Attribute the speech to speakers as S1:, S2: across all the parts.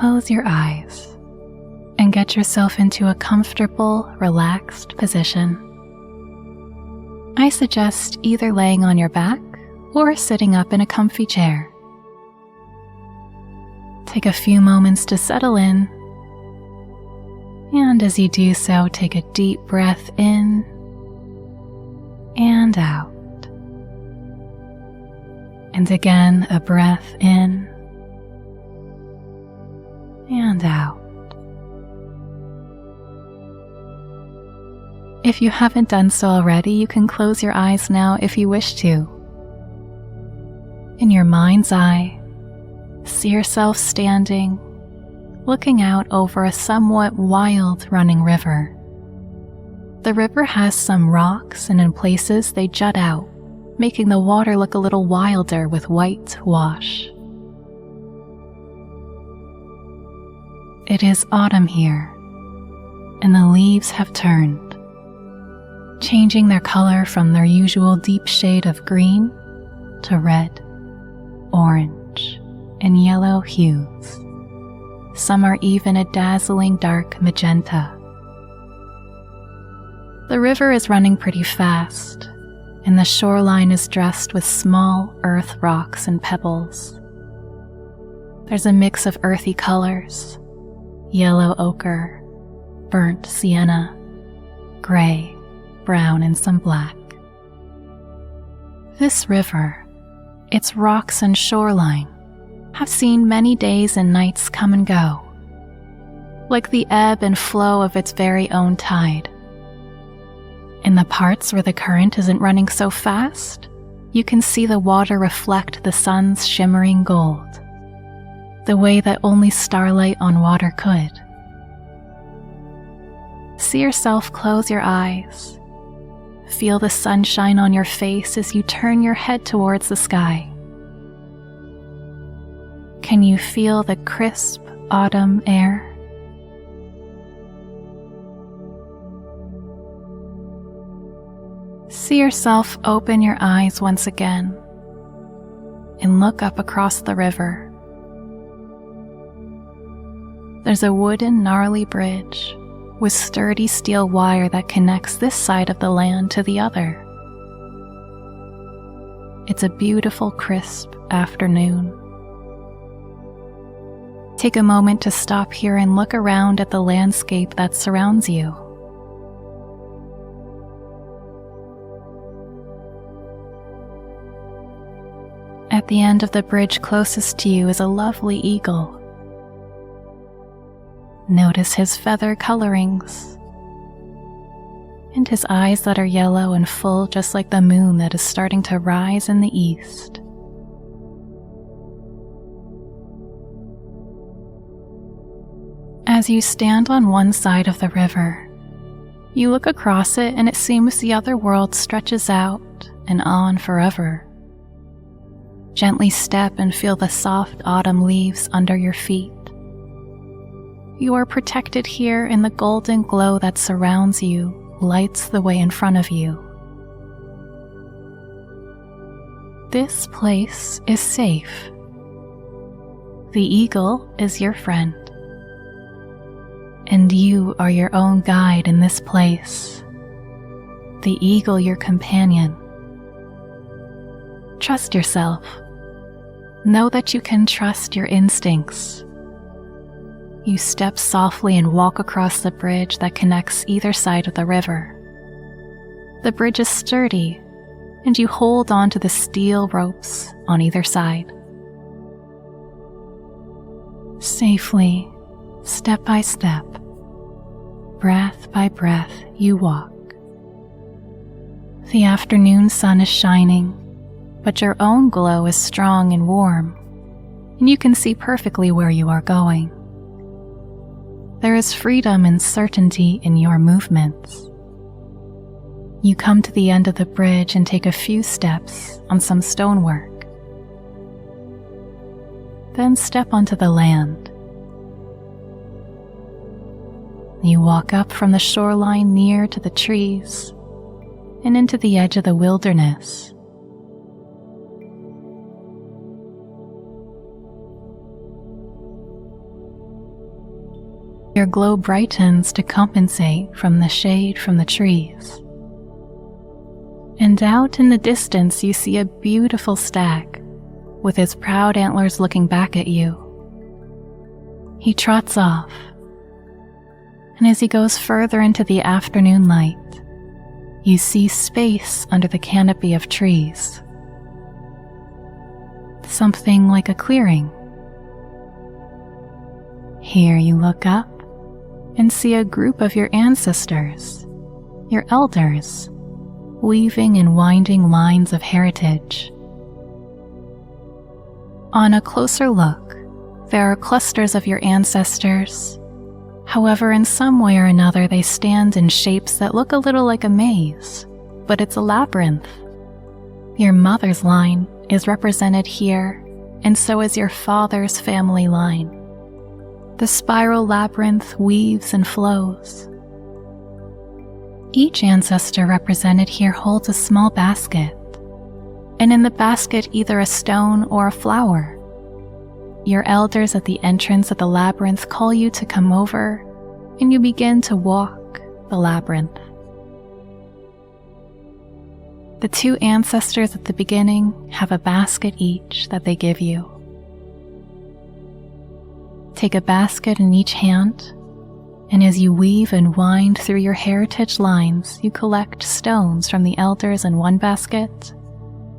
S1: Close your eyes and get yourself into a comfortable, relaxed position. I suggest either laying on your back or sitting up in a comfy chair. Take a few moments to settle in, and as you do so, take a deep breath in and out. And again, a breath in and out. If you haven't done so already, you can close your eyes now if you wish to. In your mind's eye, see yourself standing, looking out over a somewhat wild running river. The river has some rocks, and in places they jut out, making the water look a little wilder with white wash. It is autumn here, and the leaves have turned, changing their color from their usual deep shade of green to red, orange, and yellow hues. Some are even a dazzling dark magenta. The river is running pretty fast, and the shoreline is dressed with small earth rocks and pebbles. There's a mix of earthy colors: yellow ochre, burnt sienna, gray, brown, and some black. This river, its rocks and shoreline, have seen many days and nights come and go, like the ebb and flow of its very own tide. In the parts where the current isn't running so fast, you can see the water reflect the sun's shimmering gold, the way that only starlight on water could. See yourself close your eyes. Feel the sunshine on your face as you turn your head towards the sky. Can you feel the crisp autumn air? See yourself open your eyes once again and look up across the river. There's a wooden, gnarly bridge with sturdy steel wire that connects this side of the land to the other. It's a beautiful, crisp afternoon. Take a moment to stop here and look around at the landscape that surrounds you. At the end of the bridge closest to you is a lovely eagle. Notice his feather colorings and his eyes that are yellow and full, just like the moon that is starting to rise in the east. As you stand on one side of the river, you look across it and it seems the other world stretches out and on forever. Gently step and feel the soft autumn leaves under your feet. You are protected here, and the golden glow that surrounds you lights the way in front of you. This place is safe. The eagle is your friend, and you are your own guide in this place. The eagle your companion. Trust yourself. Know that you can trust your instincts. You step softly and walk across the bridge that connects either side of the river. The bridge is sturdy, and you hold on to the steel ropes on either side. Safely, step by step, breath by breath, you walk. The afternoon sun is shining, but your own glow is strong and warm, and you can see perfectly where you are going. There is freedom and certainty in your movements. You come to the end of the bridge and take a few steps on some stonework. Then step onto the land. You walk up from the shoreline near to the trees and into the edge of the wilderness. Your glow brightens to compensate from the shade from the trees. And out in the distance you see a beautiful stag with his proud antlers looking back at you. He trots off, and as he goes further into the afternoon light, you see space under the canopy of trees. Something like a clearing. Here you look up and see a group of your ancestors, your elders, weaving and winding lines of heritage. On a closer look, there are clusters of your ancestors. However, in some way or another, they stand in shapes that look a little like a maze, but it's a labyrinth. Your mother's line is represented here, and so is your father's family line. The spiral labyrinth weaves and flows. Each ancestor represented here holds a small basket, and in the basket either a stone or a flower. Your elders at the entrance of the labyrinth call you to come over, and you begin to walk the labyrinth. The two ancestors at the beginning have a basket each that they give you. Take a basket in each hand, and as you weave and wind through your heritage lines, you collect stones from the elders in one basket,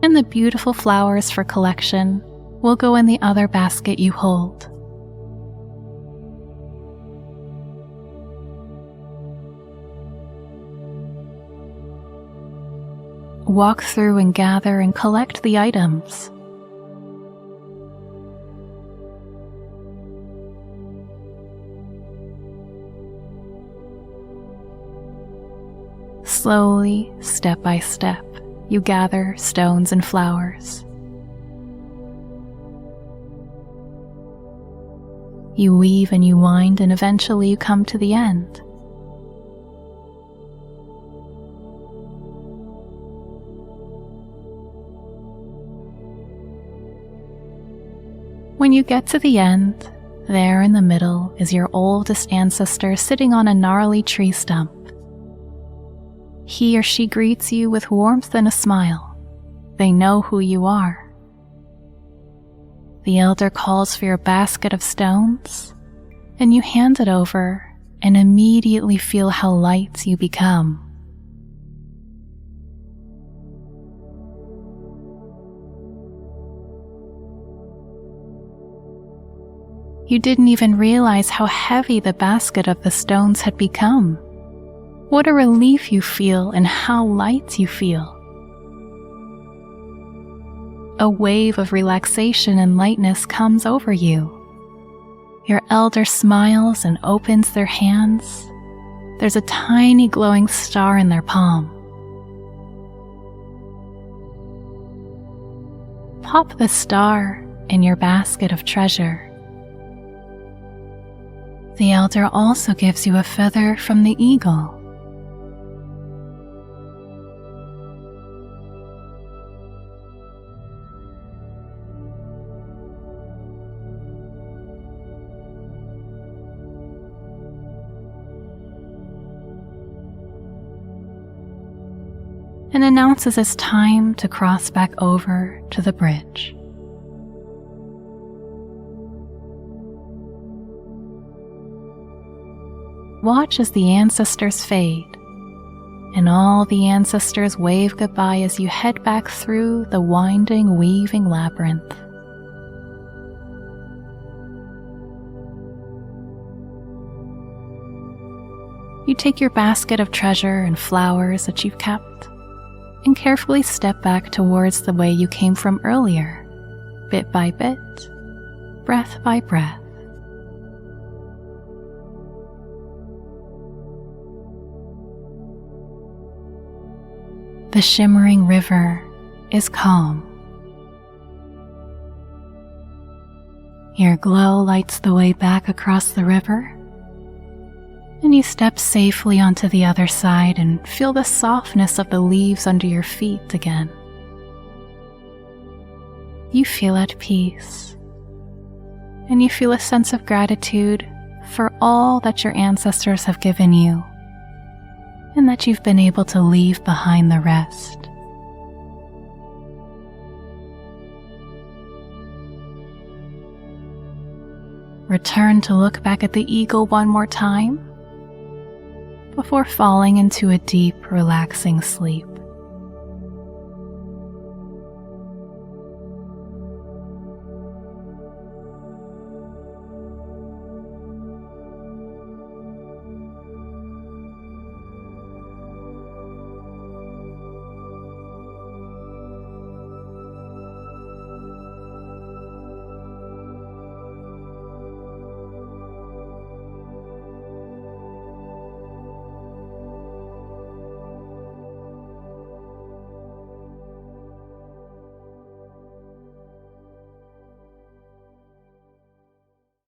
S1: and the beautiful flowers for collection will go in the other basket you hold. Walk through and gather and collect the items. Slowly, step by step, you gather stones and flowers. You weave and you wind, and eventually you come to the end. When you get to the end, there in the middle is your oldest ancestor sitting on a gnarly tree stump. He or she greets you with warmth and a smile. They know who you are. The elder calls for your basket of stones, and you hand it over and immediately feel how light you become. You didn't even realize how heavy the basket of the stones had become. What a relief you feel and how light you feel. A wave of relaxation and lightness comes over you. Your elder smiles and opens their hands. There's a tiny glowing star in their palm. Pop the star in your basket of treasure. The elder also gives you a feather from the eagle. And announces it's time to cross back over to the bridge. Watch as the ancestors fade, and all the ancestors wave goodbye as you head back through the winding, weaving labyrinth. You take your basket of treasure and flowers that you've kept, and carefully step back towards the way you came from earlier, bit by bit, breath by breath. The shimmering river is calm. Your glow lights the way back across the river, and you step safely onto the other side and feel the softness of the leaves under your feet again. You feel at peace, and you feel a sense of gratitude for all that your ancestors have given you, and that you've been able to leave behind the rest. Return to look back at the eagle one more time before falling into a deep, relaxing sleep.